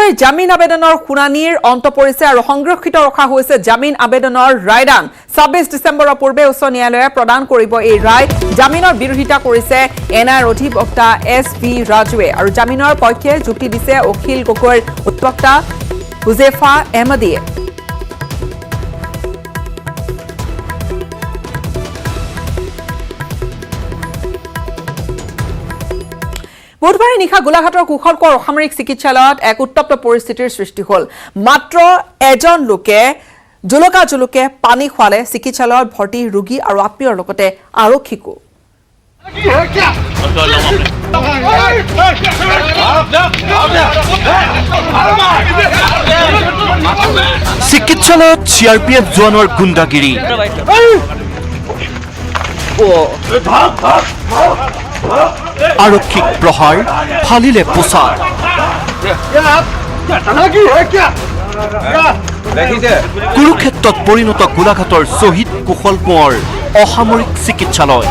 বুধবাৰে জামিন আবেদনৰ শুনানিৰ অন্ত পৰিছে আৰু সংৰক্ষিত ৰখা হৈছে জামিন আবেদনৰ ৰায়দান 26 ডিসেম্বৰৰ পূৰ্বে উচ্চ ন্যায়ালয়ে প্ৰদান কৰিব এই ৰায় জামিনৰ বিৰোধিতা কৰিছে এনআইৰ অধিবক্তা এছ.ভি. ৰাজুৱে আৰু জামিনৰ পক্ষে যুক্তি দিছে অখিল গগৈৰ অধিবক্তা হুজেফা আহমদীয়ে বুধবাৰে নিশা গোলাঘাটৰ কুশলকৰ অসামৰিক চিকিৎসালয়ত এক উত্তপ্ত পৰিস্থিতিৰ সৃষ্টি হ'ল মাত্ৰ এজন লোকে জুলুকে পানী খোৱালে চিকিৎসালয়ত ভৰ্তি ৰোগী আৰু আত্মীয়ৰ লগতে আৰক্ষীকো চিকিৎসালয়ত CRPF জোৱানৰ গুণ্ডাগিৰি আৰক্ষীক প্ৰহাৰ ফালিলে পোছাক কুৰুক্ষেত্ৰত পৰিণত গোলাঘাটৰ শ্বহীদ কুশল কোঁৱৰ অসামৰিক চিকিৎসালয়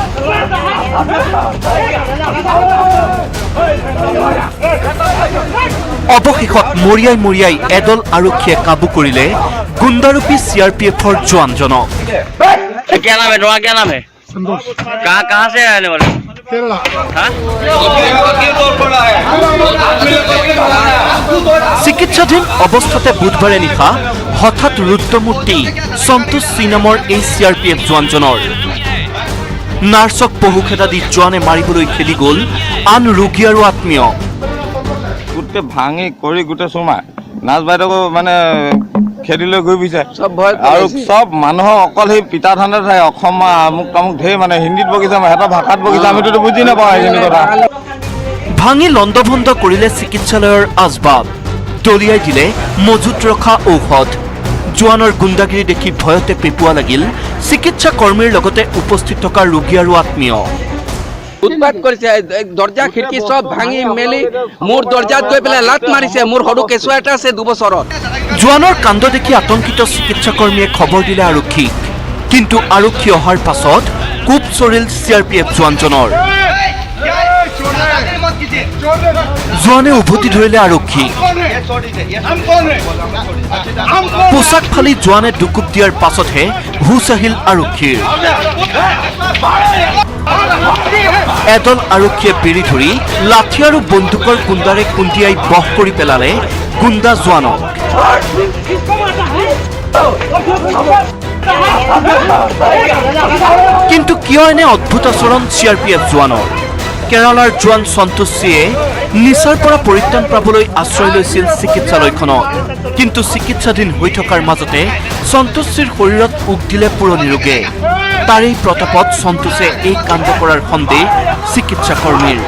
অৱশেষত মৰিয়াই এদল আৰক্ষীয়ে কাবু কৰিলে গুণ্ডাৰূপী CRPFৰ জোৱানজনক क्या नाम है क्या नाम है कहाँ से आने वाले চিকিৎসাধীন অৱস্থাতে বুধবাৰে নিশা হঠাৎ ৰুদ্ৰমূৰ্তি সন্তোষ চি নামৰ এই CRPF জোৱানজনৰ নাৰ্ছক পহুখেদা দি জোৱানে মাৰিবলৈ খেলি গ'ল আন ৰোগী আৰু আত্মীয় গোটেই ভাঙি কৰি গোটেই চুমা নাৰ্ছ বাইদেউক মানে খেদিলৈ গৈ পিছে আৰু চব মানুহক অকল সেই পিতা ধান্দা থাকে অসম আমুক তামুক ধেৰ মানে হিন্দীত বকিছে সিহঁতৰ ভাষাত বকিছে আমিতো বুজি নাপাওঁ সেইখিনি কথা ভাঙি লণ্ডভণ্ড কৰিলে চিকিৎসালয়ৰ আচবাব দলিয়াই দিলে মজুত ৰখা ঔষধ জোৱানৰ গুণ্ডাগিৰি দেখি ভয়তে পেপুৱা লাগিল চিকিৎসা কৰ্মীৰ লগতে উপস্থিত থকা ৰোগী আৰু আত্মীয় উৎপাত কৰিছে দৰ্জা খিৰিকী সব ভাঙি মেলি মোৰ দৰ্জাত গৈ পেলাই লাত মাৰিছে মোৰ সৰু কেঁচুৱা এটা আছে 2 বছৰত জোৱানৰ কাণ্ড দেখি আতংকিত চিকিৎসা কৰ্মীয়ে খবৰ দিলে আৰক্ষীক কিন্তু আৰক্ষী অহাৰ পাছত কোপ চৰিল CRPF জোৱানজনৰ জোৱানে উভতি ধৰিলে আৰক্ষী পোছাক ফালি জোৱানে দুকুপ দিয়াৰ পাছতহে হুচ আহিল আৰক্ষীৰ এদল আৰক্ষীয়ে বেৰি ধৰি লাঠি আৰু বন্দুকৰ গুণ্ডাৰে খুন্দিয়াই বহ কৰি পেলালে গুণ্ডা জোৱানক কিন্তু কিয় এনে অদ্ভুত আচৰণ CRPF জোৱানৰ কেৰালাৰ জোৱান সন্তোষ চিয়ে নিচাৰ পৰা পৰিত্ৰাণ পাবলৈ আশ্ৰয় লৈছিল চিকিৎসালয়খনত কিন্তু চিকিৎসাধীন হৈ থকাৰ মাজতে সন্তোষ চিৰ শৰীৰত উক দিলে পুৰণি ৰোগে তাৰেই প্ৰতাপত সন্তোষে এই কাণ্ড কৰাৰ সন্দেহ চিকিৎসা কৰ্মীৰ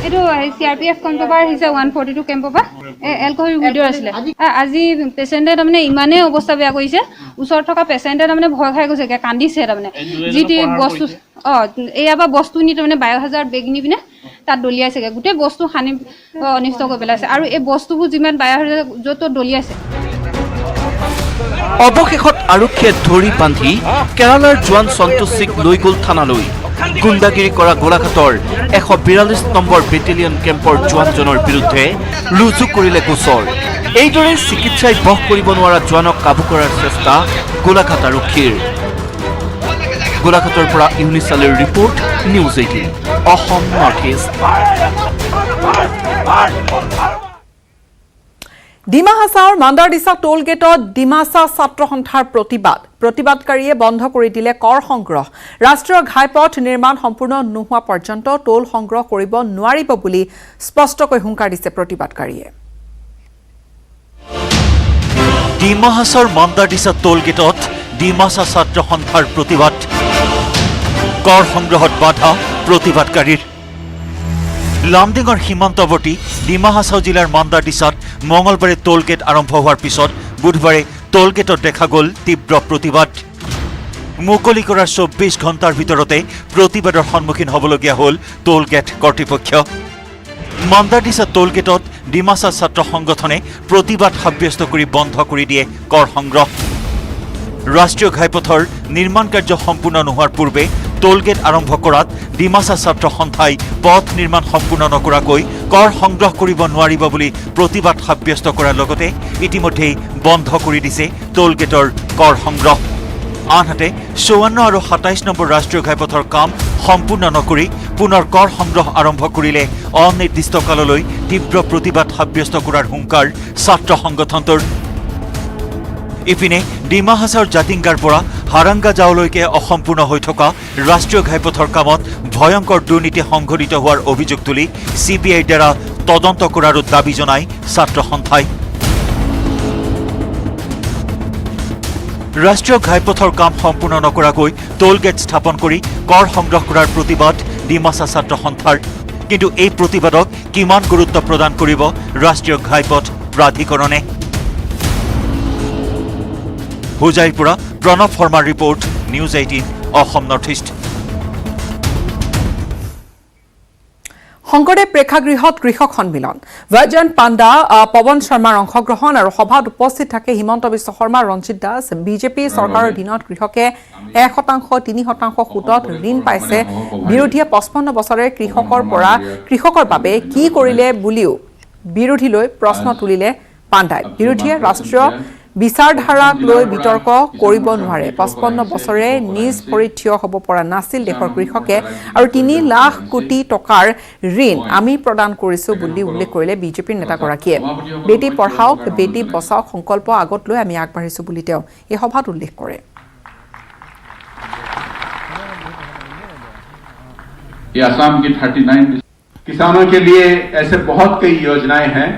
এইটো CRPF কেম্পৰ পৰা আহিছে 142 কেম্পৰ পৰা এলকহল ভিডিঅ' আছিলে আজি পেচেণ্টে তাৰমানে ইমানেই অৱস্থা বেয়া কৰিছে ওচৰত থকা পেচেণ্টে তাৰমানে ভয় খাই গৈছে কান্দিছে তাৰমানে যিটি বস্তু এয়া বা বস্তু নি তাৰমানে 22,000 বেগ নি পিনে তাত দলিয়াইছেগৈ গোটেই বস্তু সানি অনিষ্ট কৰি পেলাইছে আৰু এই বস্তুবোৰ যিমান 22,000 য'ত দলিয়াইছে অৱশেষত আৰক্ষীয়ে ধৰি বান্ধি কেৰালাৰ জোৱান সন্তোষ চিক লৈ গ'ল থানালৈ গুণ্ডাগিৰি কৰা গোলাঘাটৰ 142 নম্বৰ বেটেলিয়ন কেম্পৰ জোৱানজনৰ বিৰুদ্ধে ৰুজু কৰিলে গোচৰ এইদৰে চিকিৎসাই বহ কৰিব নোৱাৰা জোৱানক কাবু কৰাৰ চেষ্টা গোলাঘাট আৰক্ষীৰ গোলাঘাটৰ পৰা ইউনিছ আলীৰ report news 18 Assam north east ডিমা হাছাওৰ মাণ্ডাৰডিছা টোল গেটত ডিমাছা ছাত্ৰ সন্থাৰ প্ৰতিবাদকাৰীয়ে বন্ধ কৰি দিলে কৰ সংগ্ৰহ ৰাষ্ট্ৰীয় ঘাইপথ নিৰ্মাণ সম্পূৰ্ণ নোহোৱা পৰ্যন্ত টোল সংগ্ৰহ কৰিব নোৱাৰিব বুলি স্পষ্টকৈ হুংকাৰ দিছে প্ৰতিবাদকাৰীয়ে ডিমা হাছাওৰ মাণ্ডাৰডিছা টোল গেটত ডিমাছা ছাত্ৰ সন্থাৰ প্ৰতিবাদ কৰ সংগ্ৰহত বাধা প্ৰতিবাদকাৰীৰ লামডিঙৰ সীমান্তৱৰ্তী ডিমা হাছাও জিলাৰ মাণ্ডাৰডিছাত মঙলবাৰে টোল গেট আৰম্ভ হোৱাৰ পিছত বুধবাৰে টোল গেটত দেখা গ'ল তীব্ৰ প্ৰতিবাদ মুকলি কৰাৰ 24 ঘণ্টাৰ ভিতৰতে প্ৰতিবাদৰ সন্মুখীন হ'বলগীয়া হ'ল টোল গেট কৰ্তৃপক্ষ মাণ্ডাৰডিছা টোল গেটত ডিমাছা ছাত্ৰ সংগঠনে প্ৰতিবাদ সাব্যস্ত কৰি বন্ধ কৰি দিয়ে কৰ সংগ্ৰহ ৰাষ্ট্ৰীয় ঘাইপথৰ নিৰ্মাণ কাৰ্য সম্পূৰ্ণ নোহোৱাৰ পূৰ্বে টোলগেট আৰম্ভ কৰাত ডিমাছা ছাত্ৰ সন্থাই পথ নিৰ্মাণ সম্পূৰ্ণ নকৰাকৈ কৰ সংগ্ৰহ কৰিব নোৱাৰিব বুলি প্ৰতিবাদ সাব্যস্ত কৰাৰ লগতে ইতিমধ্যেই বন্ধ কৰি দিছে টোলগেটৰ কৰ সংগ্ৰহ। আনহাতে ৫৪ আৰু ২৭ নম্বৰ ৰাষ্ট্ৰীয় ঘাইপথৰ কাম সম্পূৰ্ণ নকৰি পুনৰ কৰ সংগ্ৰহ আৰম্ভ কৰিলে অনিৰ্দিষ্টকাললৈ তীব্ৰ প্ৰতিবাদ সাব্যস্ত কৰাৰ হুংকাৰ ছাত্ৰ সংগঠনটোৰ। ইপিনে ডিমা হাছাওৰ জাতিংগাৰ পৰা হাৰাংগা যাওলৈকে অসম্পূৰ্ণ হৈ থকা ৰাষ্ট্ৰীয় ঘাইপথৰ কামত ভয়ংকৰ দুৰ্নীতি সংঘটিত হোৱাৰ অভিযোগ তুলি CBIৰ দ্বাৰা তদন্ত কৰাৰো দাবী জনায় ছাত্ৰ সন্থাই। ৰাষ্ট্ৰীয় ঘাইপথৰ কাম সম্পূৰ্ণ নকৰাকৈ টোলগেট স্থাপন কৰি কৰ সংগ্ৰহ কৰাৰ প্ৰতিবাদ ডিমাছা ছাত্ৰ সন্থাৰ। কিন্তু এই প্ৰতিবাদক কিমান গুৰুত্ব প্ৰদান কৰিব ৰাষ্ট্ৰীয় ঘাইপথ প্ৰাধিকৰণে? হোজাইৰ পৰা প্ৰণৱ শৰ্মাৰ report, news 18 Assam north east. Sankardev প্ৰেক্ষাগৃহত কৃষক সন্মিলন, ভাৰ্জন পাণ্ডা, পৱন শৰ্মাৰ অংশগ্ৰহণ আৰু সভাত উপস্থিত থাকে হিমন্ত বিশ্ব শৰ্মা, ৰঞ্জিত দাস। বিজেপি চৰকাৰৰ দিনত কৃষকে 1%, 3% সুদত ঋণ পাইছে। বিৰোধীয়ে 55 বছৰে কৃষকৰ বাবে কি কৰিলে বুলিও বিৰোধীলৈ প্ৰশ্ন তুলিলে পাণ্ডাই। বিৰোধীয়ে ৰাষ্ট্ৰীয় বিচাৰধাৰাক লৈ বিতৰ্ক কৰিব নোৱাৰে। 55 বছৰে নিজ ভৰিত থিয় হ'ব পৰা নাছিল দেশৰ কৃষকে আৰু 3 লাখ কোটি টকাৰ ঋণ আমি প্ৰদান কৰিছো বুলি উল্লেখ কৰিলে বিজেপিৰ নেতাগৰাকীয়ে। বেটি পঢ়াওক বেটি বচাওক সংকল্প আগত লৈ আমি আগবাঢ়িছো বুলি তেওঁ এই সভাত উল্লেখ কৰে। ये असम की 39 किसानों के लिए ऐसे बहुत कई योजनाएं हैं,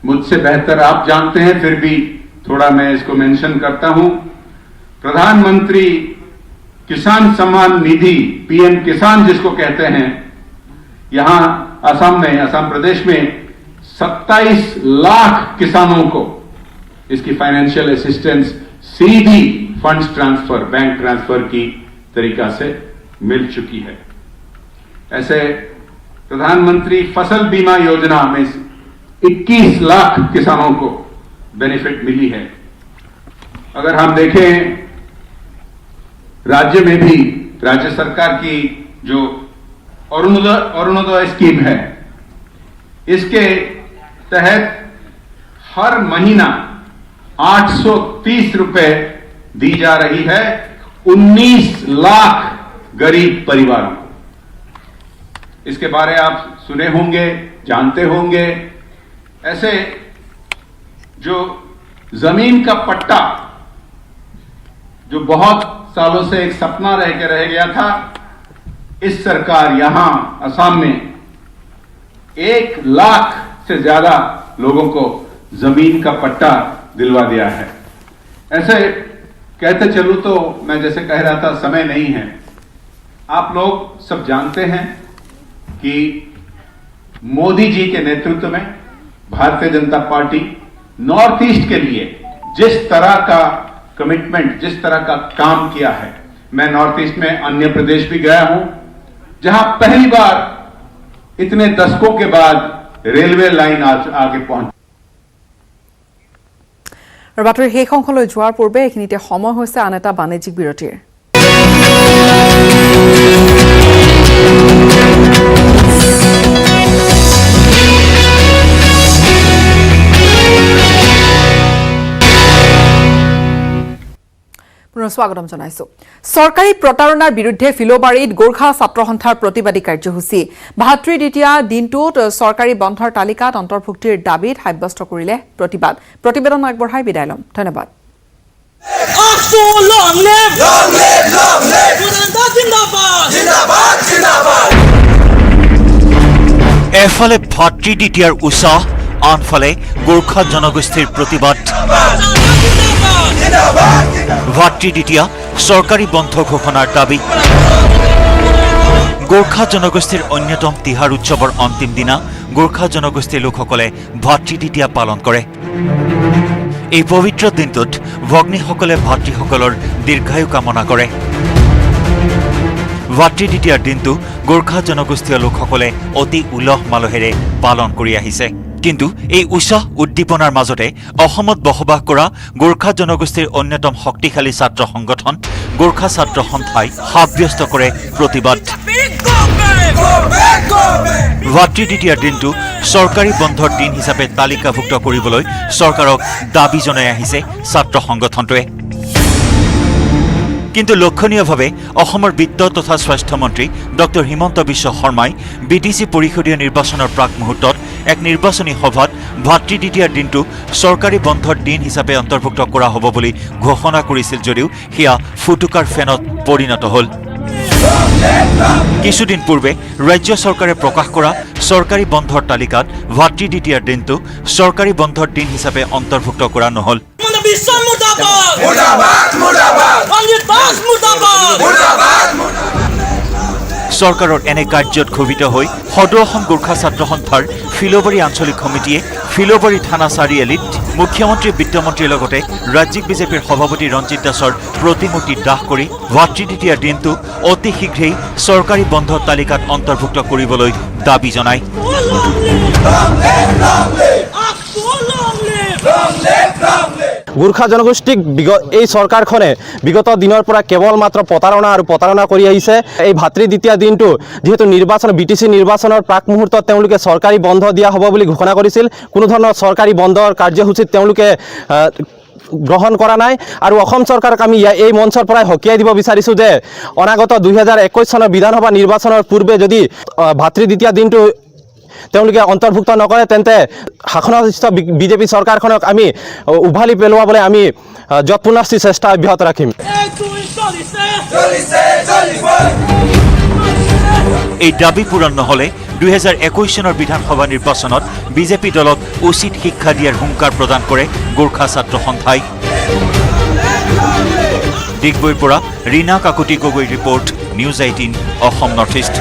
मुझसे बेहतर आप जानते हैं, फिर भी थोड़ा मैं इसको मेंशन करता हूं। प्रधानमंत्री किसान सम्मान निधि PM किसान जिसको कहते हैं, यहां असम प्रदेश में 27 लाख किसानों को इसकी फाइनेंशियल असिस्टेंस सीधी फंड्स ट्रांसफर, बैंक ट्रांसफर की तरीका से मिल चुकी है। ऐसे प्रधानमंत्री फसल बीमा योजना में 21 लाख किसानों को बेनिफिट मिली है। अगर हम देखें राज्य में भी राज्य सरकार की जो अरुणोदय स्कीम है, इसके तहत हर महीना 830 रुपए दी जा रही है 19 लाख गरीब परिवारों को। इसके बारे आप सुने होंगे, जानते होंगे। ऐसे जो जमीन का पट्टा जो बहुत सालों से एक सपना रह गया था, इस सरकार यहां असम में 1 लाख से ज्यादा लोगों को जमीन का पट्टा दिलवा दिया है। ऐसे कहते चलूं तो मैं जैसे कह रहा था, समय नहीं है। आप लोग सब जानते हैं कि मोदी जी के नेतृत्व में Bharatiya Janata party north east के लिए जिस तरह का कमिटमेंट, जिस तरह का काम किया है, मैं नॉर्थ ईस्ट में अन्य प्रदेश भी गया हूं, जहां पहली बार इतने दशकों के बाद रेलवे लाइन आगे पहुंची। বাতৰিৰ শেষ অংশলৈ যোৱাৰ পূৰ্বে এইখিনিতে সময় হৈছে আন এটা বাণিজ্যিক বিৰতিৰ। স্বাগতম জনাইছো। চৰকাৰী প্ৰতাৰণাৰ বিৰুদ্ধে ফিলোবাৰীত গোৰ্খা ছাত্ৰ সন্থাৰ প্ৰতিবাদী কাৰ্যসূচী। ভাতৃ দ্বিতীয়া দিনটোত চৰকাৰী বন্ধৰ তালিকাত অন্তৰ্ভুক্তিৰ দাবীত সাব্যস্ত কৰিলে প্ৰতিবাদ। প্ৰতিবেদন আগবঢ়াই বিদায় ল'ম। ধন্যবাদ। এফালে ভাতৃ দ্বিতীয়াৰ উৎসাহ, আনফালে গোৰ্খা জনগোষ্ঠীৰ প্ৰতিবাদ। ভাতৃ দ্বিতীয়া চৰকাৰী বন্ধ ঘোষণাৰ দাবী। গোৰ্খা জনগোষ্ঠীৰ অন্যতম তিহাৰ উৎসৱৰ অন্তিম দিনা গোৰ্খা জনগোষ্ঠীৰ লোকসকলে ভাতৃ দ্বিতীয়া পালন কৰে। এই পবিত্ৰ দিনটোত ভগ্নীসকলে ভাতৃসকলৰ দীৰ্ঘায়ু কামনা কৰে। ভাতৃ দ্বিতীয়াৰ দিনটো গোৰ্খা জনগোষ্ঠীয় লোকসকলে অতি উলহ মালহেৰে পালন কৰি আহিছে। কিন্তু এই উৎসাহ উদ্দীপনাৰ মাজতে অসমত বসবাস কৰা গোৰ্খা জনগোষ্ঠীৰ অন্যতম শক্তিশালী ছাত্ৰ সংগঠন গোৰ্খা ছাত্ৰ সন্থাই সাব্যস্ত কৰে প্ৰতিবাদ। ভাতৃ দ্বিতীয়াৰ দিনটো চৰকাৰী বন্ধৰ দিন হিচাপে তালিকাভুক্ত কৰিবলৈ চৰকাৰক দাবী জনাই আহিছে ছাত্ৰ সংগঠনটোৱে। কিন্তু লক্ষণীয়ভাৱে অসমৰ বিত্ত তথা স্বাস্থ্য মন্ত্ৰী ডক্টৰ হিমন্ত বিশ্ব শৰ্মাই বিটিচি পৰিষদীয় নিৰ্বাচনৰ প্ৰাক মুহূৰ্তত এক নিৰ্বাচনী সভাত ভাতৃ দ্বিতীয়াৰ দিনটো চৰকাৰী বন্ধৰ দিন হিচাপে অন্তৰ্ভুক্ত কৰা হ'ব বুলি ঘোষণা কৰিছিল যদিও সেয়া ফুটুকাৰ ফেনত পৰিণত হ'ল। কিছুদিন পূৰ্বে ৰাজ্য চৰকাৰে প্ৰকাশ কৰা চৰকাৰী বন্ধৰ তালিকাত ভাতৃ দ্বিতীয়াৰ দিনটো চৰকাৰী বন্ধৰ দিন হিচাপে অন্তৰ্ভুক্ত কৰা নহ'ল। চৰকাৰৰ এনে কাৰ্যত ক্ষোভিত হৈ সদৌ অসম গোৰ্খা ছাত্ৰ সন্থাৰ ফিলবাৰী আঞ্চলিক সমিতিয়ে ফিলবাৰী থানা চাৰিআলিত মুখ্যমন্ত্ৰী বিত্তমন্ত্ৰীৰ লগতে ৰাজ্যিক বিজেপিৰ সভাপতি ৰঞ্জিত দাসৰ প্ৰতিমূৰ্তি দাহ কৰি ভাতৃ দ্বিতীয়াৰ দিনটো অতি শীঘ্ৰেই চৰকাৰী বন্ধৰ তালিকাত অন্তৰ্ভুক্ত কৰিবলৈ দাবী জনায়। গোৰ্খা জনগোষ্ঠীক এই চৰকাৰখনে বিগত দিনৰ পৰা কেৱল মাত্ৰ প্ৰতাৰণা কৰি আহিছে। এই ভাতৃ দ্বিতীয়া দিনটো যিহেতু বিটিচি নিৰ্বাচনৰ প্ৰাক মুহূৰ্তত তেওঁলোকে চৰকাৰী বন্ধ দিয়া হ'ব বুলি ঘোষণা কৰিছিল, কোনো ধৰণৰ চৰকাৰী বন্ধৰ কাৰ্যসূচীত তেওঁলোকে গ্ৰহণ কৰা নাই। আৰু অসম চৰকাৰক আমি এই মঞ্চৰ পৰাই সকীয়াই দিব বিচাৰিছোঁ যে অনাগত 2021 চনৰ বিধানসভা নিৰ্বাচনৰ পূৰ্বে যদি ভাতৃ দ্বিতীয়া দিনটো তেওঁলোকে অন্তৰ্ভুক্ত নকৰে তেন্তে শাসনাধিষ্ঠ বিজেপি চৰকাৰখনক আমি উভালি পেলোৱাবলৈ আমি যৎপৰোনাস্তি চেষ্টা অব্যাহত ৰাখিম। এই দাবী পূৰণ নহ'লে 2021 চনৰ বিধানসভা নিৰ্বাচনত বিজেপি দলক উচিত শিক্ষা দিয়াৰ হুংকাৰ প্ৰদান কৰে গোৰ্খা ছাত্ৰ সন্থাই। ডিগবৈৰ পৰা Rina Kakati Gogoi report, news 18 Assam north east.